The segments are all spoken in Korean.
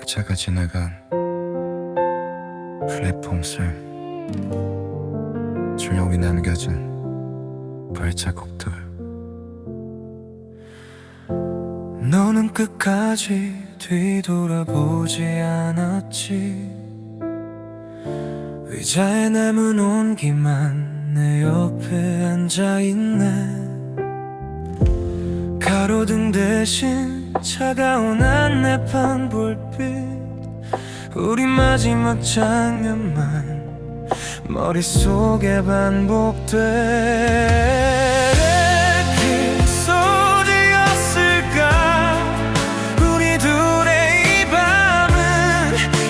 열차가 지나간 플랫폼을 조용히 남겨진 발자국들. 너는 끝까지 뒤돌아보지 않았지. 의자에 남은 온기만 내 옆에 앉아있네. 가로등 대신 차가운 안내판 불빛. 우리 마지막 장면만 머릿속에 반복돼. 에피소드였을까 우리 둘의 이 밤은.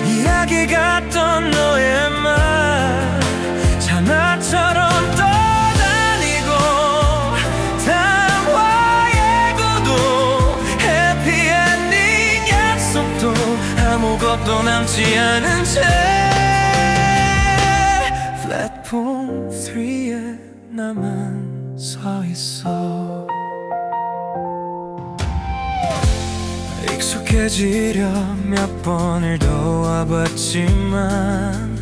이야기 같던 너의 말 자나처럼 떠다니고 담화의 구도 해피엔딩 약속도 아무것도 남지 않은 채 플랫폼 3에 나만 서 있어. 익숙해지려 몇 번을 더 와봤지만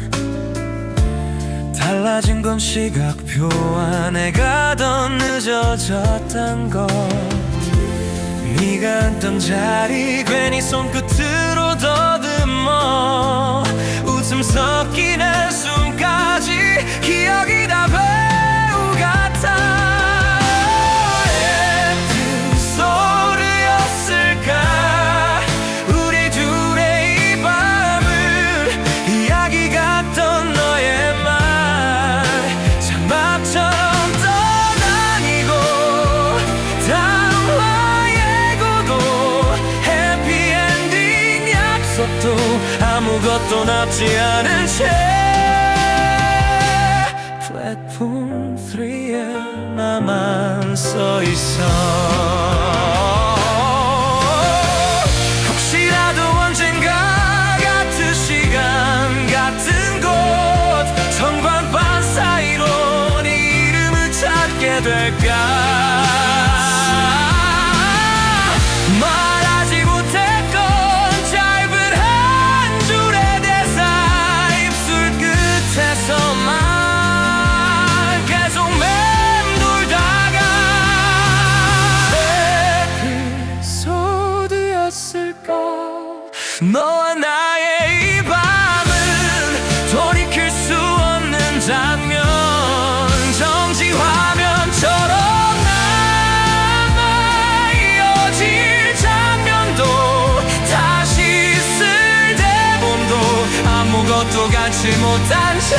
달라진 건 시각표와 내가 더 늦어졌단 것. 네가 앉던 자리 괜히 손끝으로 더듬어 웃음 섞인 한숨까지 기억이 다 배우 같아. 에피소드였을까 우리 둘의 이 밤을. 이야기 같던 너의 말 장막처럼 떠다니고 담화의 구도 해피엔딩 약속도 아무것도 남지 않은 채 플랫폼 3에 나만 서 있어. 혹시라도 언젠가 같은 시간 같은 곳 성광판 사이로 네 이름을 찾게 될까. 말하지 못했건 짧은 한 줄의 대사 입술 끝에서만 계속 맴돌다가. 에피소드였을까 너와 나의 이 밤은 돌이킬 수 없는 장면. 정지 화면처럼 남아 이어질 장면도 다시 쓸 대본도 아무것도 갖지 못한 채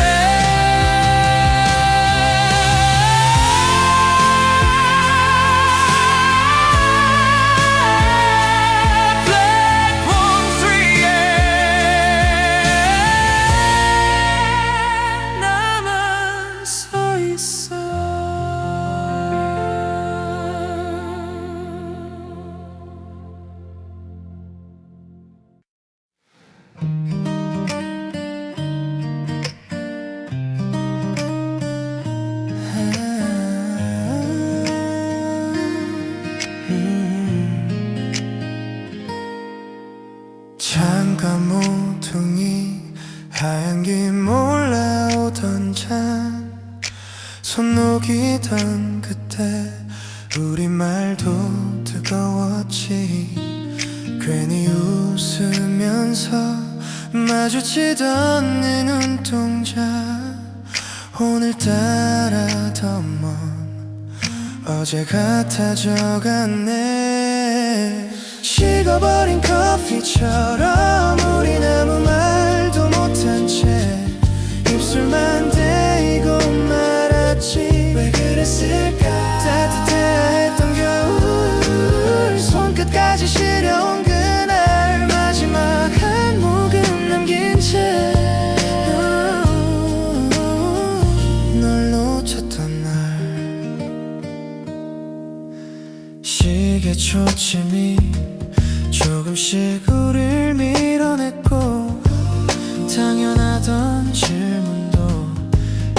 플랫폼 3에 나만 서 있어. 잠깐 모퉁이 하얀 기 몰라오던 잔 손 녹이던 그때 우리 말도 뜨거웠지. 괜히 웃으면서 마주치던 내 눈동자 오늘따라 더 먼 어제 같아져갔네. 식어버린 커피처럼 우린 아무 말도 못한 채 입술만 대고 말았지. 왜 그랬을까. 따뜻해야 했던 겨울 손끝까지 시려운 그날 마지막 한 모금 남긴 채 널 놓쳤던 날. 시계 초침이 조금씩 우릴 밀어냈고 당연하던 질문도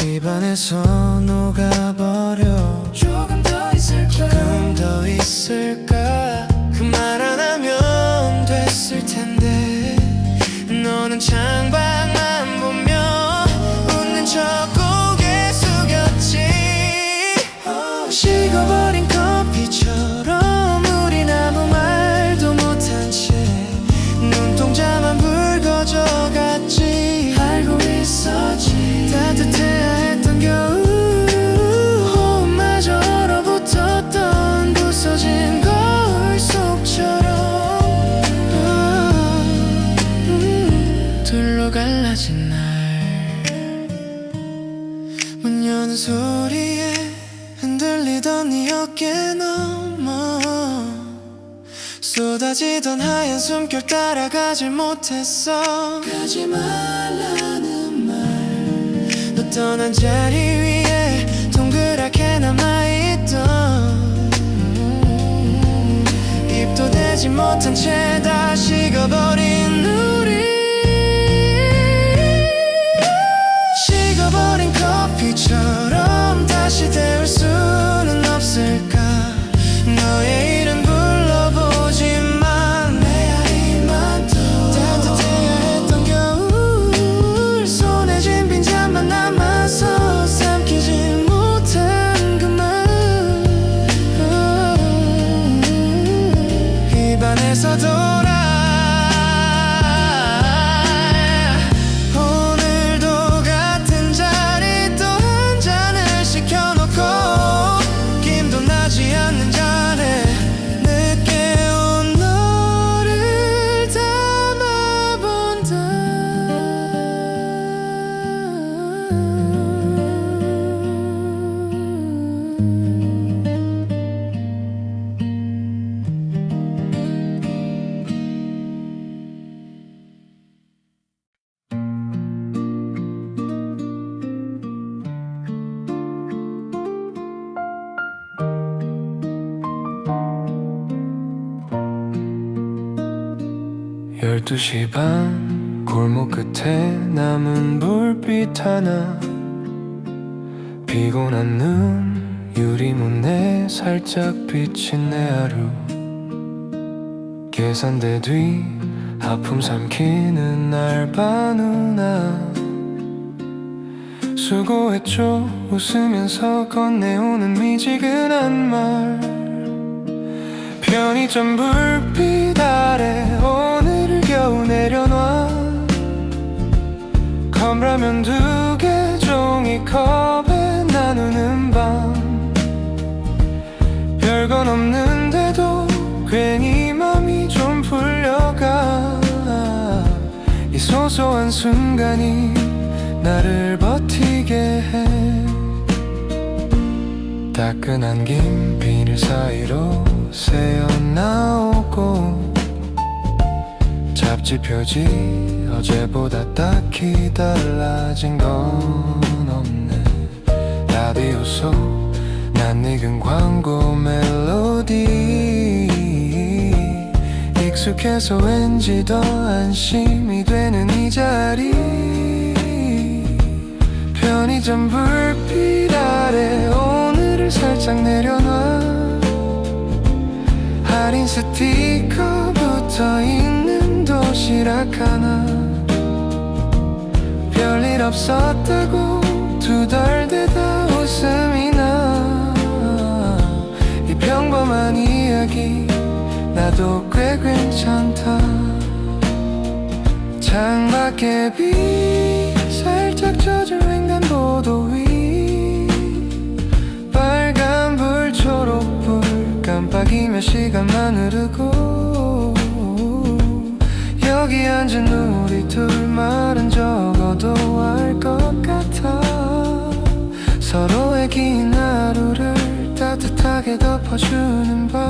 입안에서 녹아버려. 조금 더 있을까. 조금 더 있을까. 그 말 안 하면 됐을 텐데 식어버린 커피처럼 우린 아무 말도 못한 채 눈동자만 붉어져 갔지. 알고 있었지 따뜻해야 했던 겨울 호흡마저 얼어붙었던 부서진 거울 속처럼 둘로 갈라진 날 문 여는 소리에 흔들리던 네 어깨 넘어 쏟아지던 하얀 숨결 따라가질 못했어. 가지 말라는 말 너 떠난 자리 위에 동그랗게 남아있던 입도 대지 못한 채 다 식어버린 우리. 식어버린 커피처럼 다시 데울 수는 없을까. 너의 이름 불러보지만 내 아이만 더 따뜻해야 했던 겨울 손에 쥔 빈잔만 남아서 삼키지 못한 그 말. 입안에서 돌아 열두 시 반 골목 끝에 남은 불빛 하나 피곤한 눈 유리문에 살짝 비친 내 하루 계산대 뒤 아픔 삼키는 알바 누나 수고했죠 웃으면서 건네오는 미지근한 말 편의점 불빛 아래 오늘을 겨우 내려놔 컵라면 2개 종이컵에 나누는 밤 별건 없는데도 괜히 맘이 좀 풀려가 이 소소한 순간이 나를 버티게 해 따끈한 김 비닐 사이로 새어나오고 잡지 표지 어제보다 딱히 달라진 건 없네 라디오 속 낯익은 광고 멜로디 익숙해서 왠지 더 안심이 되는 이 자리 편의점 불빛 아래 오늘을 살짝 내려놔 할인 스티커 붙어있는 도시락 하나 별일 없었다고 투덜대다 웃음이 나 이 평범한 이야기 나도 꽤 괜찮다 창밖에 비 살짝 젖은 횡단보도 위 빨간불 초록불 깜빡이며 시간만 흐르고 여기 앉은 우리 둘 말은 적어도 알 것 같아 서로의 긴 하루를 따뜻하게 덮어주는 밤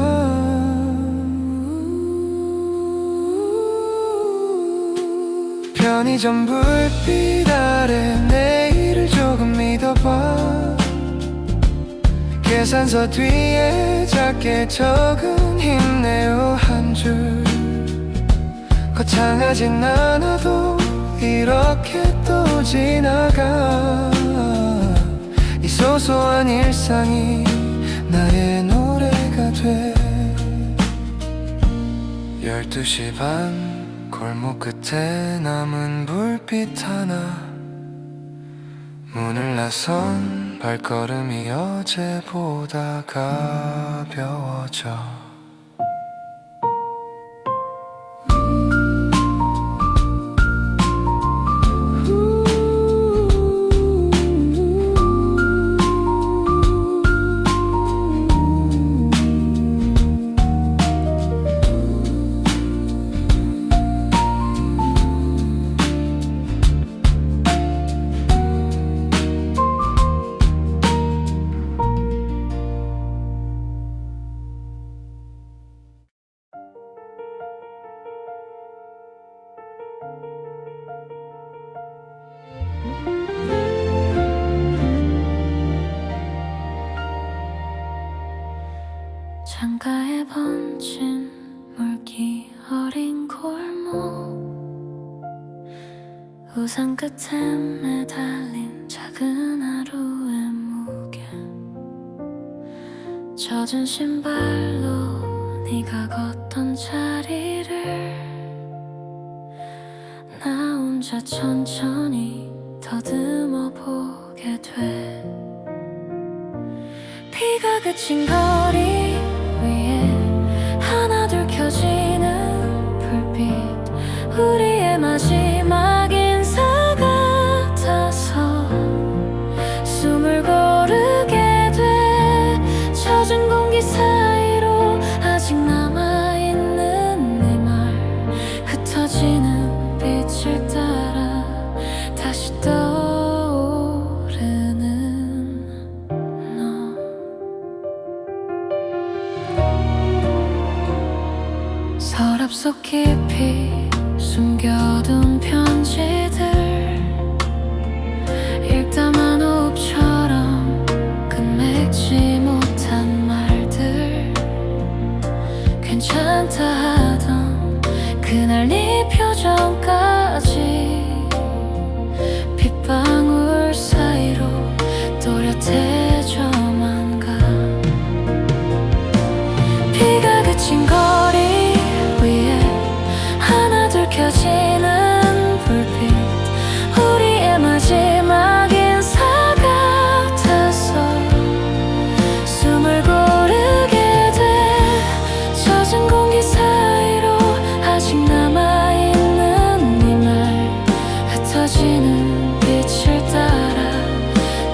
편의점 불빛 아래 내일을 조금 믿어봐 계산서 뒤에 작게 적은 힘내요 한 줄 거창하진 않아도 이렇게 또 지나가 이 소소한 일상이 나의 노래가 돼 12시 반 골목 끝에 남은 불빛 하나 문을 나선 발걸음이 어제보다 가벼워져 창가에 번진 물기 어린 골목 우산 끝에 매달린 작은 하루의 무게 젖은 신발로 네가 걷던 자리를 나 혼자 천천히 더듬어 보게 돼 비가 그친 거리 위에 하나둘 켜지는 불빛 우리의 마지막 인사 같아서 숨을 고르게 돼 젖은 공기 사이로 아직 남아있는 네 말 흩어지는 빛을 따라 다시 서랍 속 깊이 숨겨둔 편지들 읽다만 호흡처럼 끝맺지 못한 말들 괜찮다 하던 그날 네 표정까지 빗방울 사이로 또렷해져만 가 비가 그친 거리 하나둘 켜지는 불빛 우리의 마지막 인사 같아서 숨을 고르게 돼 젖은 공기 사이로 아직 남아있는 네 말 흩어지는 빛을 따라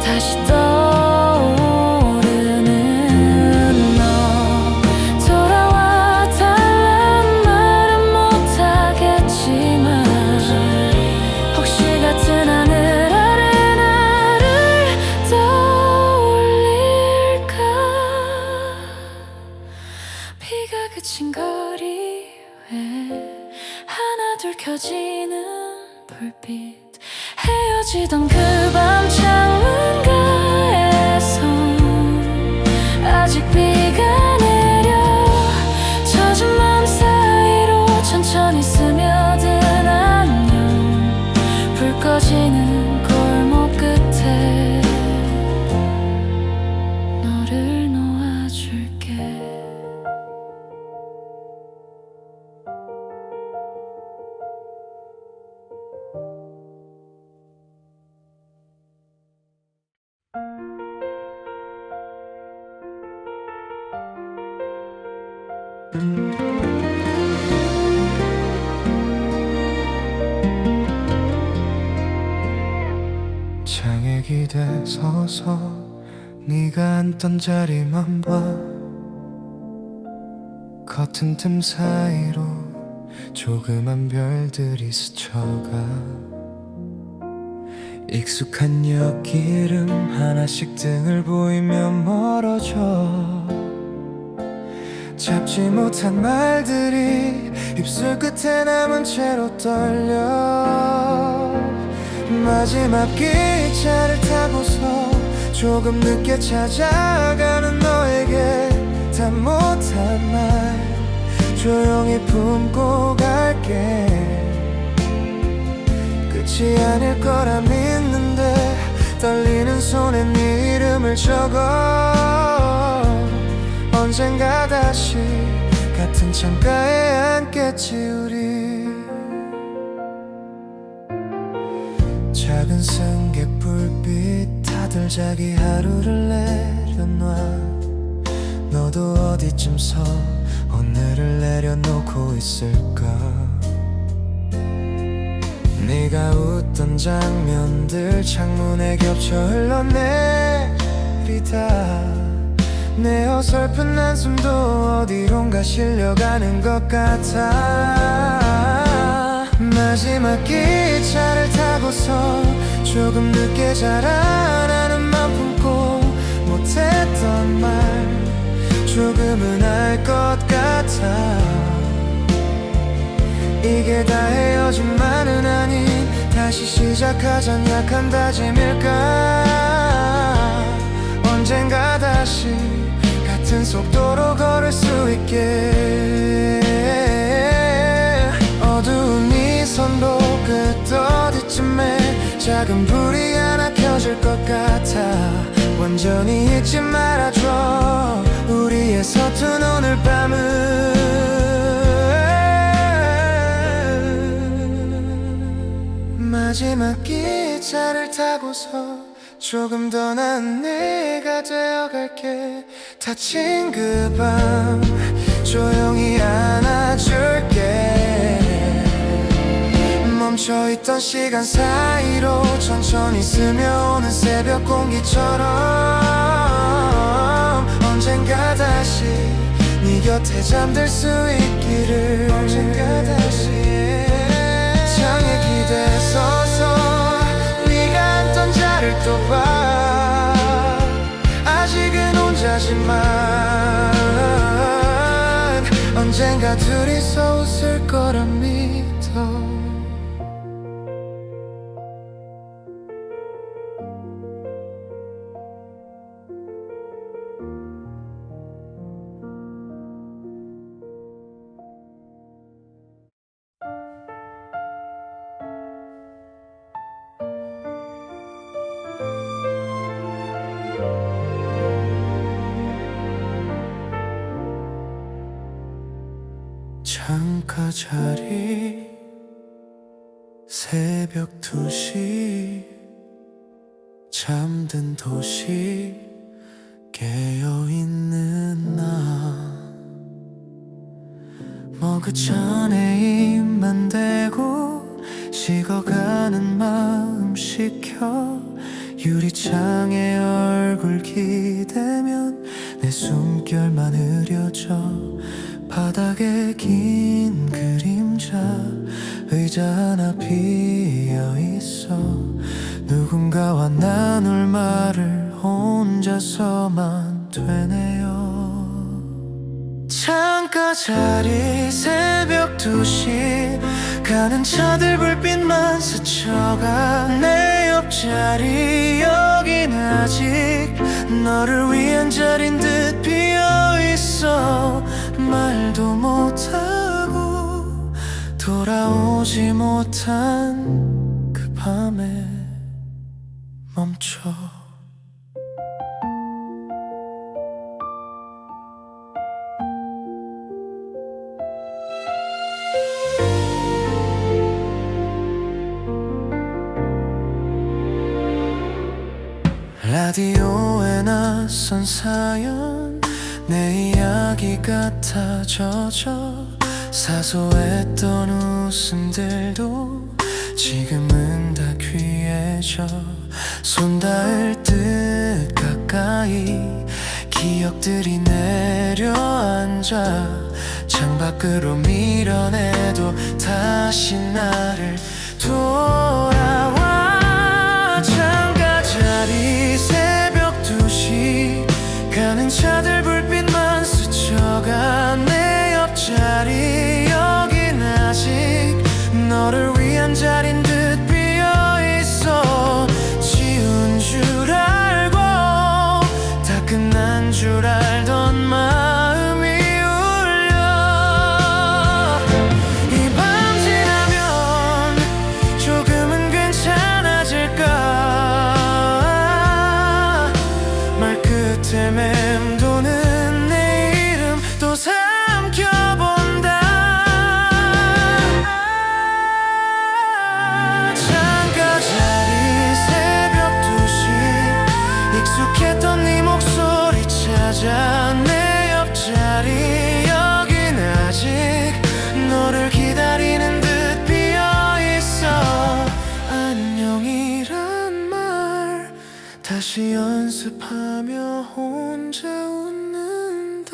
다시 떠오르는 너 돌아와 달란 말은 못하겠지만 혹시 같은 하늘 아래 나를 떠올릴까 비가 그친 거리 위에 하나둘 켜지는 불빛 헤어지던 그 밤 창문가에서 아직 비가 내려 젖은 마음 사이로 천천히 스며든 안녕 불 꺼지는 골목 끝에 너를 놓아줄게 창에 기대 서서 네가 앉던 자리만 봐 커튼 틈 사이로 조그만 별들이 스쳐가 익숙한 역 이름 하나씩 등을 보이며 멀어져 잡지 못한 말들이 입술 끝에 남은 채로 떨려 마지막 기차를 타고서 조금 늦게 찾아가는 너에게 다 못한 말 조용히 품고 갈게 끝이 아닐 거라 믿는데 떨리는 손에 네 이름을 적어 언젠가 다시 같은 창가에 앉겠지 우리 작은 승객 불빛 다 다들 자기 하루를 내려놔. 너도 어디쯤서 오늘을 내려놓고 있을까? 네가 웃던 장면들 창문에 겹쳐 흘러내리다 내 어설픈 한숨도 어디론가 실려가는 것 같아. 마지막 기차를 타고서 조금 늦게 자라나는 맘 품고 못했던 말 조금은 알 것 같아. 이게 다 헤어짐만은 아닌 다시 시작하잔 약한 다짐일까? 언젠가 다시 같은 속도로 걸을 수 있게. 어두운 이 선로 끝 어디쯤에 작은 불이 하나 켜질 것 같아. 완전히 잊지 말아줘 우리의 서툰 오늘 밤을. 마지막 기차를 타고서 조금 더 난 내가 되어갈게. 다친 그 밤 조용히 안아줄게. 멈춰있던 시간 사이로 천천히 스며오는 새벽 공기처럼 언젠가 다시 네 곁에 잠들 수 있기를. 언젠가 다시 창에 기대 서서 네가 앉던 자리를 또 봐. 아직은 혼자지만 언젠가 둘이서 웃을 거라 믿어. 창가 자리 새벽 2시 잠든 도시 깨어있는 나. 머그잔에 입만 대고 식어가는 마음 식혀 유리창에 얼굴 기대면 내 숨결만 흐려져. 바닥에 긴 그림자 의자 하나 비어있어. 누군가와 나눌 말을 혼자서만 되네요. 창가 자리 새벽 2시 가는 차들 불빛만 스쳐가. 내 옆자리 여긴 아직 너를 위한 자리인 듯 비어있어. 말도 못하고 돌아오지 못한 그 밤에 멈춰. 라디오에 낯선 사연 내 이야기 같아 젖어. 사소했던 웃음들도 지금은 다 귀해져. 손 닿을 듯 가까이 기억들이 내려앉아. 창밖으로 밀어내도 다시 나를 돌아와. 창가 자리 새벽 2시 가는 차들 불빛만 스쳐가. 내 옆자리 여긴 아직 너를 위한 자리인 듯 비어있어. 지운 줄 알고 다 끝난 줄 알던 마음이 울려. 이 밤 지나면 조금은 잠시 연습하며 혼자 웃는다.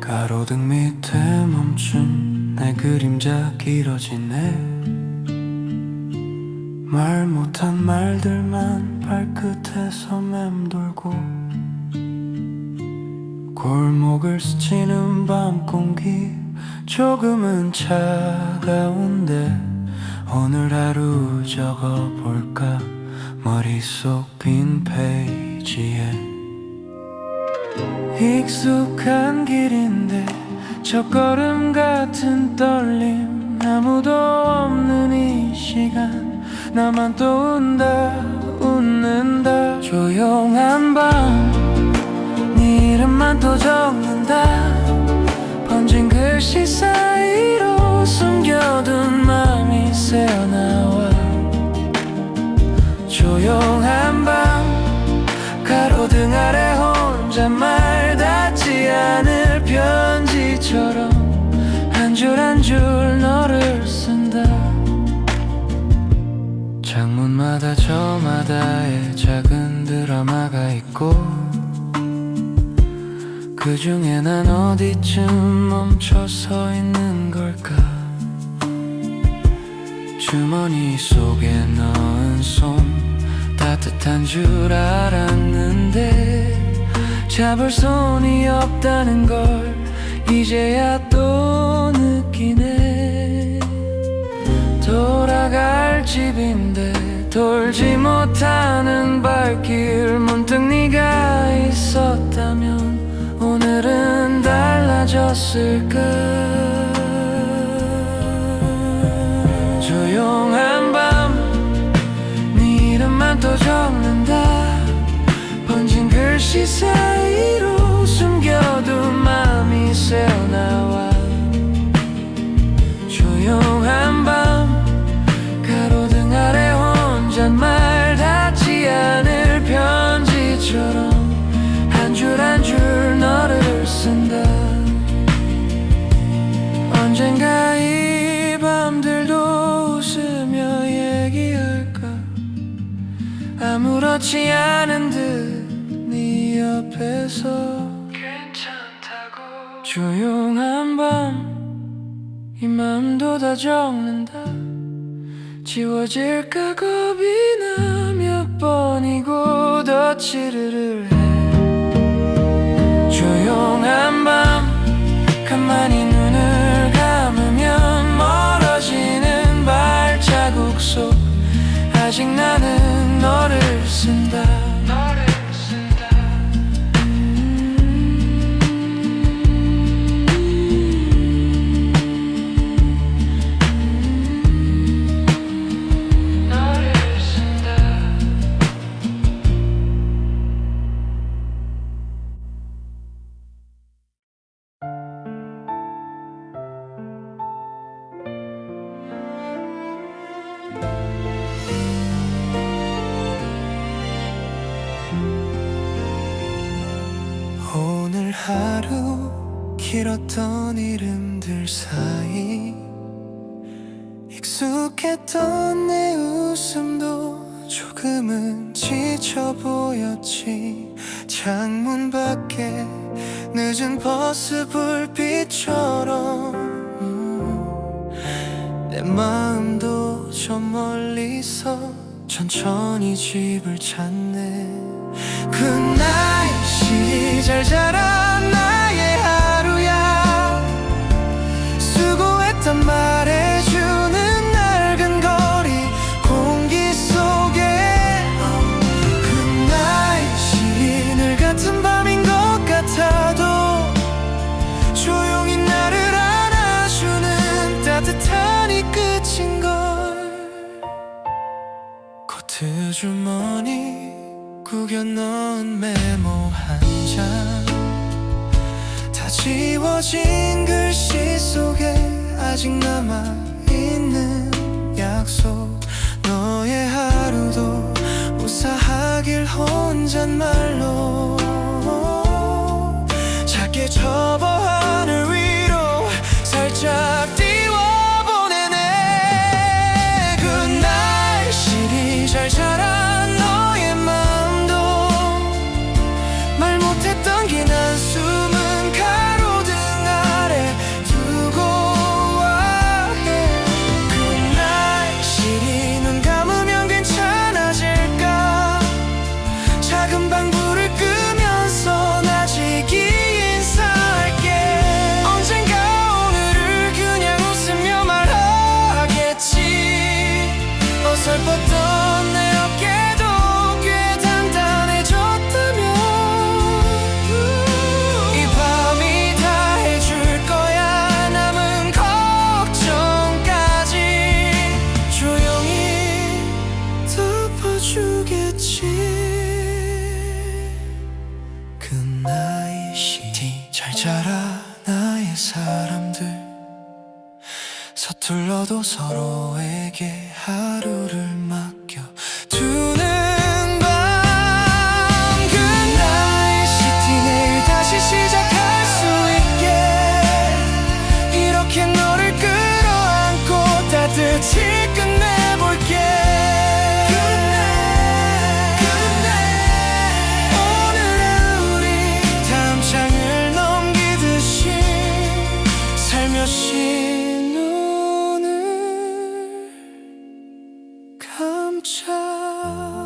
가로등 밑에 멈춘 내 그림자 길어지네. 말 못한 말들만 발끝에서 맴돌고 골목을 스치는 밤 공기 조금은 차가운데 오늘 하루 적어볼까 머릿속 빈 페이지에. 익숙한 길인데 첫걸음 같은 떨림 아무도 없는 이 시간 나만 또 웃는다. 조용한 밤 네 이름만 또 적는다. 번진 글씨 사이로 숨겨둔 맘이 새어나와. 조용한 밤 가로등 아래 혼잣말 닿지 않을 편지처럼 한 줄 한 줄 너를 쓴다. 창문마다 저마다의 작은 드라마가 있고 그 중에 난 어디쯤 멈춰 서 있는 걸까. 주머니 속에 넣은 손 따뜻한 줄 알았는데 잡을 손이 없다는 걸 이제야 또 느끼네. 돌아갈 집인데 돌지 못하는 발길 문득 네가 있었다면 오늘은 달라졌을까. 조용한 밤 네 이름만 또 적는다. 번진 글씨 사이로 숨겨둔 맘이 새어나와. 조용한 밤 가로등 아래 혼잣말 닿지 않을 편지처럼 한 줄 한 줄 너를 쓴다. 언젠가 이 밤들도 웃으며 얘기할까. 아무렇지 않은 듯 네 옆에서 괜찮다고. 조용한 밤 이 맘도 다 적는다. 지워질까 겁이 나 몇 번이고 덧칠을 해. 조용한 밤 가만히 눈을 감으면 멀어지는 발자국 속 아직 나는 너를 쓴다. 오늘 하루 길었던 이름들 사이 익숙했던 내 웃음도 조금은 지쳐 보였지. 창문 밖에 늦은 버스 불빛처럼 내 마음도 저 멀리서 천천히 집을 찾네. 그 날씨 잘 자라 나의 하루야. 수고했단 말해주는 낡은 거리 공기 속에 그 날씨 늘 같은 밤인 것 같아도 조용히 나를 안아주는 따뜻한 이 끝인걸. 코트 주머니 구겨 넣은 메모 한 장 다 지워진 글씨 속에 아직 남아있는 약속, 너의 하루도 무사하길 혼잣말로 작게 접어 하늘 위로 살짝 띄워보내네. 그 날씨리 잘 자란 너의 마음도 말 못했던 긴 한숨은 가로등 아래 두고 와. 그 날씨리 눈 감으면 괜찮아질까. 작은 방불을 끄면서 나지기 인사할게. 언젠가 오늘을 그냥 웃으며 말하겠지. 어설펐던 내 어깨도 꽤 단단해졌다면 이 밤이 다 해줄 거야. 남은 걱정까지 조용히 덮어주겠지. 그 나이 시티 잘 자라 나의 사람들. 서툴러도 서로에게 하루를 맡겨두는 밤. 그 나이 시티 내일 다시 시작할 수 있게 이렇게 너를 끌어안고 따뜻히 끝내볼게. 오늘의 우리 담장을 넘기듯이 살며시 눈을 감자.